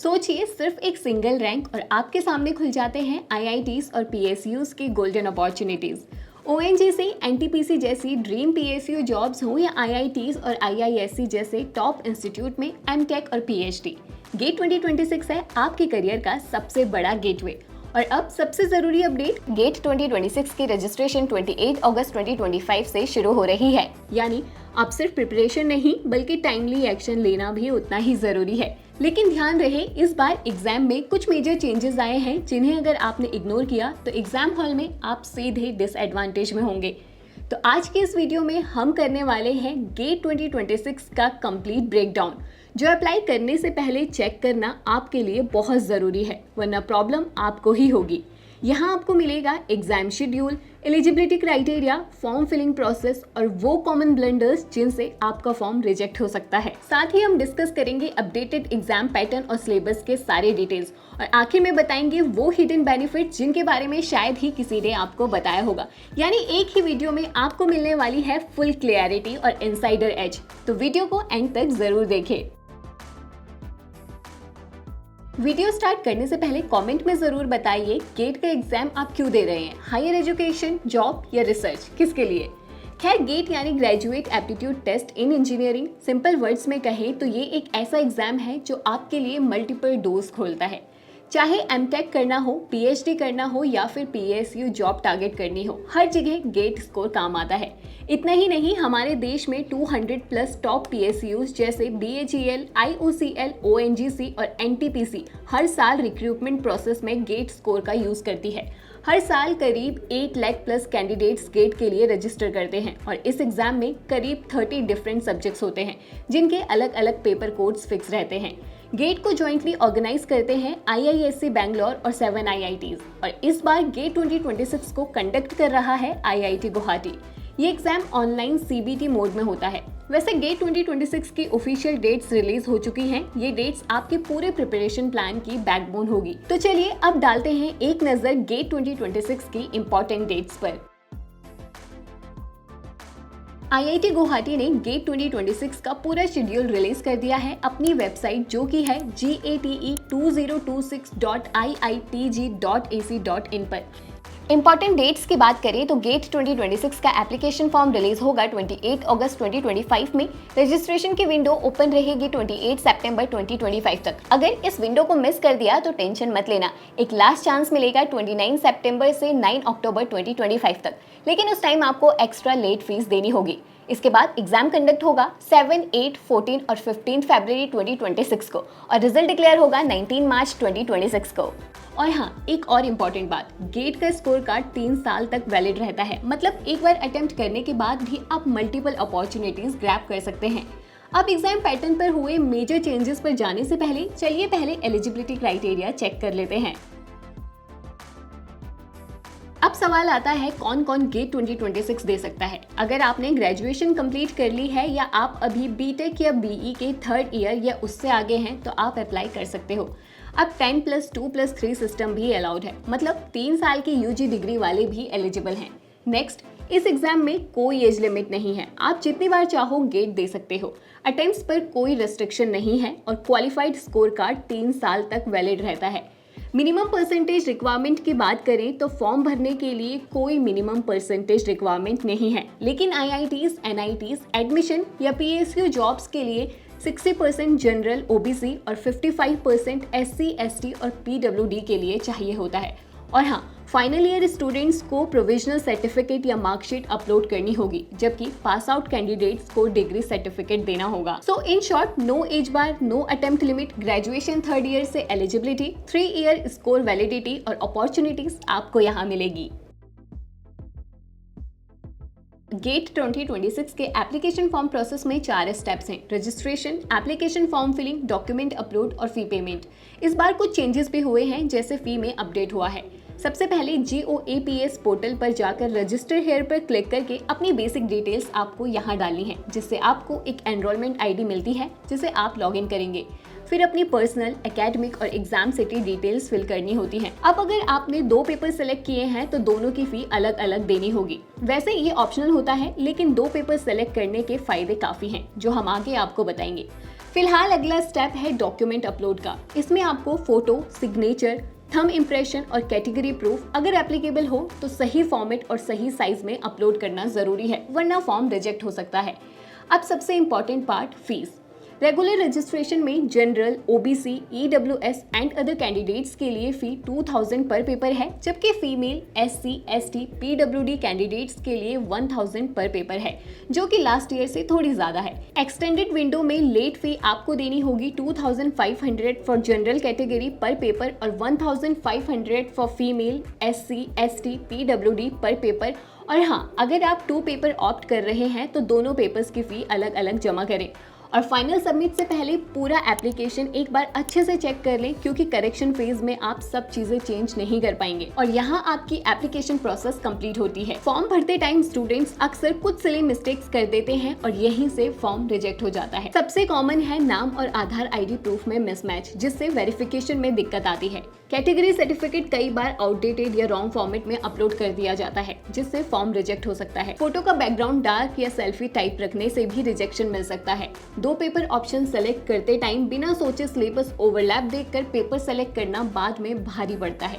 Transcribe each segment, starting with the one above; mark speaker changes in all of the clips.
Speaker 1: सोचिए, सिर्फ एक सिंगल रैंक और आपके सामने खुल जाते हैं आईआईटीज और पीएसयूज की गोल्डन अपॉर्चुनिटीज। ओएनजीसी, एनटीपीसी जैसी ड्रीम पीएसयू जॉब्स हो या आईआईटीज और आईआईएससी जैसे टॉप इंस्टीट्यूट में एमटेक और पीएचडी, गेट 2026 है आपके करियर का सबसे बड़ा गेटवे। और अब सबसे जरूरी अपडेट, गेट 2026 की रजिस्ट्रेशन 28 अगस्त 2025 से शुरू हो रही है। यानी आप सिर्फ प्रिपरेशन नहीं बल्कि टाइमली एक्शन लेना भी उतना ही जरूरी है। लेकिन ध्यान रहे, इस बार एग्जाम में कुछ मेजर चेंजेस आए हैं जिन्हें अगर आपने इग्नोर किया तो एग्जाम हॉल में आप सीधे डिसएडवांटेज में होंगे। तो आज के इस वीडियो में हम करने वाले हैं गेट 2026 का कंप्लीट ब्रेकडाउन, जो अप्लाई करने से पहले चेक करना आपके लिए बहुत ज़रूरी है, वरना प्रॉब्लम आपको ही होगी। यहाँ आपको मिलेगा exam schedule, eligibility criteria, form filling process और वो कॉमन ब्लंडर्स जिनसे आपका फॉर्म रिजेक्ट हो सकता है। साथ ही हम डिस्कस करेंगे अपडेटेड एग्जाम पैटर्न और सिलेबस के सारे डिटेल्स, और आखिर में बताएंगे वो हिडन बेनिफिट्स जिनके बारे में शायद ही किसी ने आपको बताया होगा। यानी एक ही वीडियो में आपको मिलने वाली है फुल क्लियरिटी और इनसाइडर एज। तो वीडियो को एंड तक जरूर देखें। वीडियो स्टार्ट करने से पहले कमेंट में जरूर बताइए गेट का एग्जाम आप क्यों दे रहे हैं, हायर एजुकेशन, जॉब या रिसर्च, किसके लिए। खैर, गेट यानी graduate aptitude test in engineering, simple words में कहें तो ये एक ऐसा एग्जाम है जो आपके लिए मल्टीपल डोर्स खोलता है। चाहे एमटेक करना हो, पीएचडी करना हो या फिर पीएसयू जॉब टारगेट करनी हो, हर जगह गेट स्कोर काम आता है। इतना ही नहीं, हमारे देश में 200 प्लस टॉप पीएसयूज जैसे बीएचईएल, आईओसीएल, ओएनजीसी और एनटीपीसी हर साल रिक्रूटमेंट प्रोसेस में गेट स्कोर का यूज करती है। हर साल करीब 8 लाख प्लस कैंडिडेट्स गेट के लिए रजिस्टर करते हैं और इस एग्जाम में करीब 30 डिफरेंट सब्जेक्ट्स होते हैं जिनके अलग अलग पेपर कोड्स फिक्स रहते हैं। गेट को ज्वाइंटली ऑर्गेनाइज करते हैं आईआईएससी बैंगलोर और 7 आईआईटीज, और इस बार गेट 2026 को कंडक्ट कर रहा है आईआईटी गुवाहाटी। ये एग्जाम ऑनलाइन सीबीटी मोड में होता है। वैसे गेट 2026 की ऑफिशियल डेट्स रिलीज हो चुकी हैं। ये डेट्स आपके पूरे प्रिपरेशन प्लान की बैकबोन होगी। तो चलिए अब डालते हैं एक नजर गेट 2026 की इंपॉर्टेंट डेट्स पर। आईआईटी गुवाहाटी ने गेट 2026 का पूरा शेड्यूल रिलीज कर दिया है अपनी वेबसाइट, जो कि है gate2026.iitg.ac.in पर। इंपॉर्टेंट डेट्स की बात करें तो गेट 2026 का एप्लीकेशन फॉर्म रिलीज होगा 28 अगस्त 2025 में। रजिस्ट्रेशन की विंडो ओपन रहेगी 28 सितंबर 2025 तक। अगर इस विंडो को मिस कर दिया तो टेंशन मत लेना, एक लास्ट चांस मिलेगा 29 सितंबर से 9 अक्टूबर 2025 तक, लेकिन उस टाइम आपको एक्स्ट्रा लेट फीस देनी होगी। इसके बाद एग्जाम कंडक्ट होगा 7, 8, 14 और 15 फरवरी 2026 को, और रिजल्ट डिक्लेयर होगा 19 मार्च 2026 को। और हाँ, एक और इम्पॉर्टेंट बात, गेट का स्कोर कार्ड 3 साल तक वैलिड रहता है। मतलब एक बार अटेम्प्ट करने के बाद भी आप मल्टीपल अपॉर्चुनिटीज ग्रैब कर सकते हैं। अब एग्जाम पैटर्न पर हुए मेजर चेंजेस पर जाने से पहले चलिए पहले एलिजिबिलिटी क्राइटेरिया चेक कर लेते हैं। अब सवाल आता है, कौन कौन गेट 2026 दे सकता है। अगर आपने ग्रेजुएशन कंप्लीट कर ली है या आप अभी बीटेक या बीई के 3rd ईयर या उससे आगे हैं तो आप अप्लाई कर सकते हो। अब 10+2+3 सिस्टम भी अलाउड है, मतलब 3 साल की यूजी डिग्री वाले भी एलिजिबल हैं। नेक्स्ट, इस एग्जाम में कोई एज लिमिट नहीं है, आप जितनी बार चाहो गेट दे सकते हो। अटेम्प्ट्स पर कोई रेस्ट्रिक्शन नहीं है और क्वालिफाइड स्कोर कार्ड 3 साल तक वैलिड रहता है। मिनिमम परसेंटेज रिक्वायरमेंट की बात करें तो फॉर्म भरने के लिए कोई मिनिमम परसेंटेज रिक्वायरमेंट नहीं है, लेकिन आईआईटीज, एनआईटीज, एडमिशन या पीएसयू जॉब्स के लिए 60% जनरल ओबीसी और 55% एससी, एसटी और पीडब्ल्यूडी के लिए चाहिए होता है। और हाँ, फाइनल ईयर स्टूडेंट्स को प्रोविजनल सर्टिफिकेट या मार्कशीट अपलोड करनी होगी, जबकि पास आउट कैंडिडेट्स को डिग्री सर्टिफिकेट देना होगा। So in short, no age bar, no attempt limit, graduation 3rd year से एलिजिबिलिटी, 3 ईयर स्कोर वैलिडिटी और अपॉर्चुनिटीज आपको यहाँ मिलेगी। गेट 2026 के एप्लीकेशन फॉर्म प्रोसेस में 4 स्टेप्स हैं: registration, application form filling, document upload और फी पेमेंट। इस बार कुछ चेंजेस भी हुए हैं, जैसे फी में अपडेट हुआ है। सबसे पहले GOAPS पोर्टल पर जाकर रजिस्टर हेयर पर क्लिक करके अपनी बेसिक डिटेल्स आपको यहाँ डालनी है, जिससे आपको एक एनरोलमेंट ID मिलती है जिसे आप लॉगिन करेंगे। फिर अपनी पर्सनल, एकेडमिक और एग्जाम सिटी डिटेल्स फिल करनी होती हैं। अब अगर आपने 2 पेपर सेलेक्ट किए हैं तो दोनों की फी अलग अलग देनी होगी। वैसे ये ऑप्शनल होता है, लेकिन 2 पेपर सेलेक्ट करने के फायदे काफी हैं, जो हम आगे आपको बताएंगे। फिलहाल अगला स्टेप है डॉक्यूमेंट अपलोड का। इसमें आपको फोटो, सिग्नेचर, थंब इम्प्रेशन और कैटेगरी प्रूफ अगर एप्लीकेबल हो तो सही फॉर्मेट और सही साइज में अपलोड करना जरूरी है, वरना फॉर्म रिजेक्ट हो सकता है। अब सबसे important part, fees. Regular registration में general, OBC, EWS and other candidates के लिए फी 2000 पर पेपर है, जबकि female, SC, ST, PWD candidates के लिए 1000 पर पेपर है, जो कि लास्ट ईयर से थोड़ी ज्यादा है। एक्सटेंडेड विंडो में लेट फी आपको देनी होगी 2500 फॉर जनरल कैटेगरी पर पेपर और 1500 for female, SC, ST, PWD पर पेपर। और हाँ, अगर आप 2 पेपर ऑप्ट कर रहे हैं तो दोनों पेपर्स की फी अलग अलग जमा करें। और फाइनल सबमिट से पहले पूरा एप्लीकेशन एक बार अच्छे से चेक कर लें, क्योंकि करेक्शन फेज में आप सब चीजें चेंज नहीं कर पाएंगे और यहाँ आपकी एप्लीकेशन प्रोसेस कंप्लीट होती है। फॉर्म भरते टाइम स्टूडेंट्स अक्सर कुछ सिली मिस्टेक्स कर देते हैं और यहीं से फॉर्म रिजेक्ट हो जाता है। सबसे कॉमन है नाम और आधार आईडी प्रूफ में मिसमैच, जिससे वेरिफिकेशन में दिक्कत आती है। कैटेगरी सर्टिफिकेट कई बार आउटडेटेड या रॉन्ग फॉर्मेट में अपलोड कर दिया जाता है, जिससे फॉर्म रिजेक्ट हो सकता है। फोटो का बैकग्राउंड डार्क या सेल्फी टाइप रखने से भी रिजेक्शन मिल सकता है। 2 पेपर ऑप्शन सेलेक्ट करते टाइम बिना सोचे सिलेबस ओवरलैप देखकर पेपर सेलेक्ट करना बाद में भारी पड़ता है।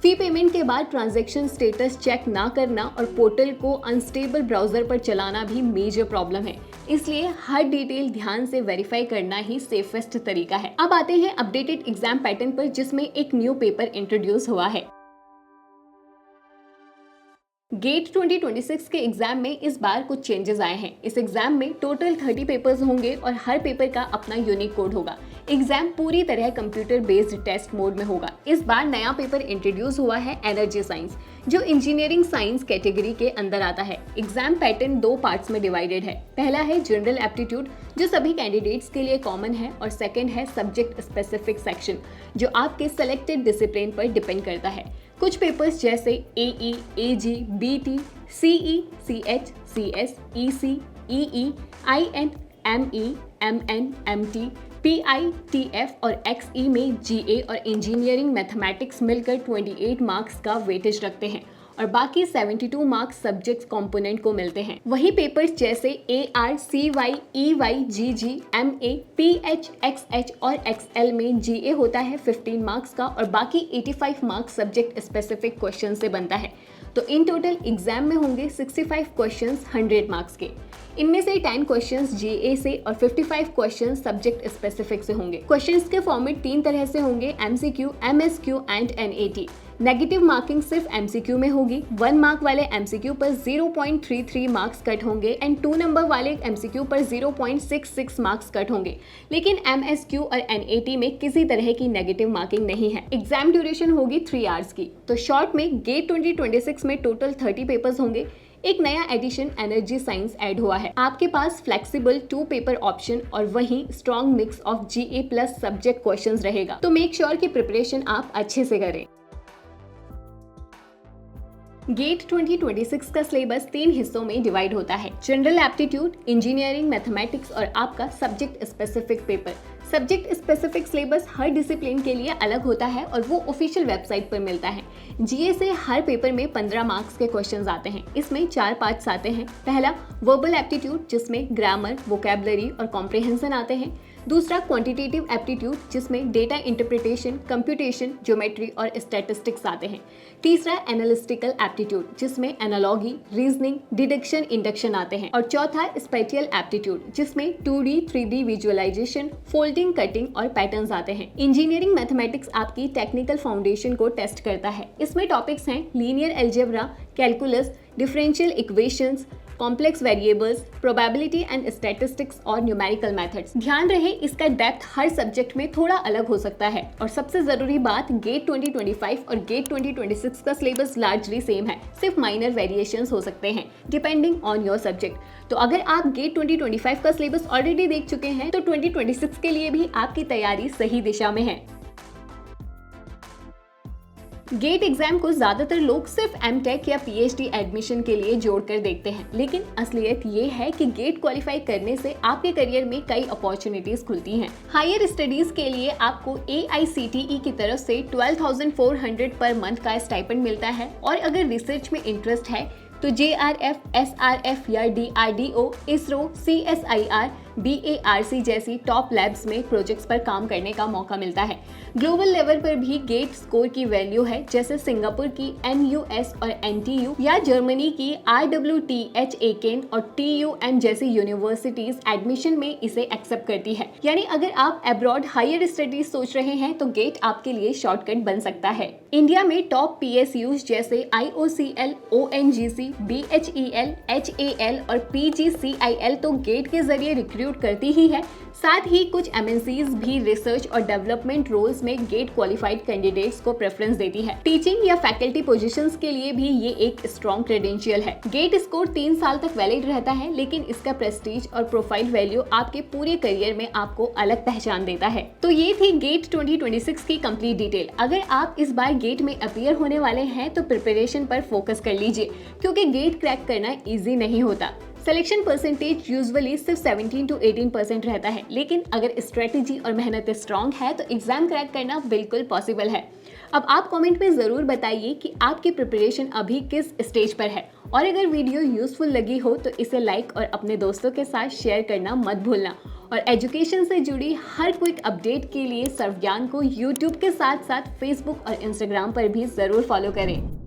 Speaker 1: फी पेमेंट के बाद ट्रांजैक्शन स्टेटस चेक ना करना और पोर्टल को अनस्टेबल ब्राउजर पर चलाना भी मेजर प्रॉब्लम है, इसलिए हर डिटेल ध्यान से वेरीफाई करना ही सेफेस्ट तरीका है। अब आते हैं अपडेटेड एग्जाम पैटर्न पर, जिसमें एक न्यू पेपर इंट्रोड्यूस हुआ है। गेट 2026 के एग्जाम में इस बार कुछ चेंजेस आए हैं। इस एग्जाम में टोटल 30 पेपर्स होंगे और हर पेपर का अपना यूनिक कोड होगा। एग्जाम पूरी तरह कंप्यूटर बेस्ड टेस्ट मोड में होगा। इस बार नया पेपर इंट्रोड्यूस हुआ है एनर्जी साइंस, जो इंजीनियरिंग साइंस कैटेगरी के अंदर आता है। एग्जाम पैटर्न 2 पार्ट्स में डिवाइडेड है। पहला है जनरल एप्टीट्यूड, जो सभी कैंडिडेट्स के लिए कॉमन है, और सेकंड है सब्जेक्ट स्पेसिफिक सेक्शन, जो आपके सेलेक्टेड डिसिप्लिन पर डिपेंड करता है। कुछ पेपर्स जैसे AE, AG, BT, CE, CH, CS, EC, EE, IN, ME, MN, MT, PI, TF और एक्सई में जीए और इंजीनियरिंग मैथमेटिक्स मिलकर 28 मार्क्स का वेटेज रखते हैं और बाकी 72 मार्क्स सब्जेक्ट कंपोनेंट को मिलते हैं। वही पेपर्स जैसे एआर, सीवाई, ईवाई, जीजी, एमए, पीएच, एक्सएच और एक्सएल में जीए होता है 15 मार्क्स का और बाकी 85 मार्क्स सब्जेक्ट स्पेसिफिक क्वेश्चन से बनता है। तो इन टोटल एग्जाम में होंगे 65 क्वेश्चंस 100 मार्क्स के। इनमें से 10 क्वेश्चंस जीए से और 55 क्वेश्चंस सब्जेक्ट स्पेसिफिक से होंगे। क्वेश्चंस के फॉर्मेट 3 तरह से होंगे, MCQ, MSQ and NAT. Negative marking सिर्फ एमसीक्यू में होगी। 1 मार्क वाले एमसीक्यू पर 0.33 मार्क्स कट होंगे एंड 2 नंबर वाले एमसीक्यू पर 0.66 मार्क्स कट होंगे। लेकिन एमएसक्यू और एनएटी में किसी तरह की नेगेटिव मार्किंग नहीं है। एग्जाम ड्यूरेशन होगी 3 आवर्स की। तो शॉर्ट में गेट 2026 में टोटल 30 पेपर्स होंगे। एक नया एडिशन एनर्जी साइंस ऐड हुआ है। आपके पास फ्लेक्सिबल 2 पेपर ऑप्शन और वहीं strong mix of GA plus subject questions रहेगा। तो मेक श्योर कि प्रिपरेशन आप अच्छे से करें। गेट 2026 का सिलेबस 3 हिस्सों में डिवाइड होता है, जनरल एप्टीट्यूड, इंजीनियरिंग मैथमेटिक्स और आपका subject specific paper. Subject specific syllabus हर डिसिप्लिन के लिए अलग होता है और वो ऑफिशियल वेबसाइट पर मिलता है। जीए से हर पेपर में 15 मार्क्स के क्वेश्चंस आते हैं। इसमें 4 पार्ट्स आते हैं। पहला वर्बल एप्टीट्यूड, जिसमें ग्रामर, वोकैबुलरी और कॉम्प्रिहेंशन आते हैं। दूसरा क्वांटिटेटिव एप्टीट्यूड, जिसमें डेटा इंटरप्रिटेशन, कंप्यूटेशन, ज्योमेट्री और स्टैटिस्टिक्स आते हैं। तीसरा एनालिटिकल एप्टीट्यूड, जिसमें एनालॉजी, रीजनिंग, डिडक्शन, इंडक्शन आते हैं। और चौथा स्पेटियल एप्टीट्यूड, जिसमें 2D, 3D visualization, folding, cutting और पैटर्न्स आते हैं। इंजीनियरिंग मैथमेटिक्स आपकी टेक्निकल फाउंडेशन को टेस्ट करता है। इसमें टॉपिक्स हैं linear algebra, calculus, differential equations, complex variables, probability and statistics और न्यूमेरिकल मेथड्स। ध्यान रहे इसका डेप्थ हर सब्जेक्ट में थोड़ा अलग हो सकता है। और सबसे जरूरी बात, गेट 2025 और गेट 2026 का सिलेबस लार्जली सेम है, सिर्फ माइनर वेरिएशंस हो सकते हैं डिपेंडिंग ऑन योर सब्जेक्ट। तो अगर आप गेट 2025 का सिलेबस ऑलरेडी देख चुके हैं तो 2026 के लिए भी आपकी तैयारी सही दिशा में है। गेट एग्जाम को ज्यादातर लोग सिर्फ एमटेक या पीएचडी एडमिशन के लिए जोड़कर देखते हैं, लेकिन असलियत ये है कि गेट क्वालिफाई करने से आपके करियर में कई अपॉर्चुनिटीज खुलती हैं। हायर स्टडीज के लिए आपको AICTE की तरफ से 12,400 पर मंथ का स्टाइपेंड मिलता है और अगर रिसर्च में इंटरेस्ट है तो JRF, SRF या DRDO, इसरो, CSIR, BARC जैसी टॉप लैब्स में प्रोजेक्ट्स पर काम करने का मौका मिलता है। ग्लोबल लेवल पर भी गेट स्कोर की वैल्यू है, जैसे सिंगापुर की NUS और NTU या जर्मनी की IWTH एकेन और TUM जैसी यूनिवर्सिटीज एडमिशन में इसे एक्सेप्ट करती है। यानी अगर आप अब्रॉड हायर स्टडीज सोच रहे हैं तो गेट आपके लिए शॉर्टकट बन सकता है। इंडिया में टॉप PSUs जैसे IOCL, ONGC, BHEL, HAL और PGCIL तो गेट के जरिए रिक्रूट करती ही है। साथ ही कुछ MNCs भी रिसर्च और डेवलपमेंट रोल्स में गेट क्वालिफाइड कैंडिडेट्स को प्रेफरेंस देती है। टीचिंग या फैकल्टी पोजीशंस के लिए भी ये एक स्ट्रॉन्ग क्रेडेंशियल है। गेट स्कोर 3 साल तक वैलिड रहता है, लेकिन इसका प्रेस्टीज और प्रोफाइल वैल्यू आपके पूरे करियर में आपको अलग पहचान देता है। तो ये थी गेट 2026 की कंप्लीट डिटेल। अगर आप इस बार गेट में अपीयर होने वाले हैं तो प्रिपरेशन पर फोकस कर लीजिए, क्योंकि गेट क्रैक करना ईजी नहीं होता। सिलेक्शन परसेंटेज यूजुअली सिर्फ 17 to 18% रहता है, लेकिन अगर स्ट्रेटेजी और मेहनत स्ट्रॉन्ग है तो एग्जाम क्रैक करना बिल्कुल पॉसिबल है। अब आप कमेंट में ज़रूर बताइए कि आपकी प्रिपरेशन अभी किस स्टेज पर है, और अगर वीडियो यूजफुल लगी हो तो इसे लाइक और अपने दोस्तों के साथ शेयर करना मत भूलना। और एजुकेशन से जुड़ी हर क्विक अपडेट के लिए सर्वज्ञान को यूट्यूब के साथ साथ फेसबुक और इंस्टाग्राम पर भी ज़रूर फॉलो करें।